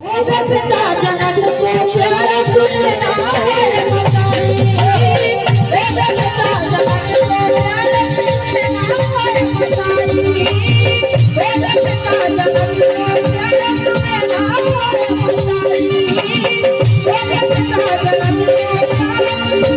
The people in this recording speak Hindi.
पिता जगत से प्यारा कुछ ना है बताइए। पिता जगत से प्यारा कुछ ना है बताइए। पिता जगत से प्यारा कुछ ना है बताइए। पिता जगत से प्यारा कुछ ना है बताइए।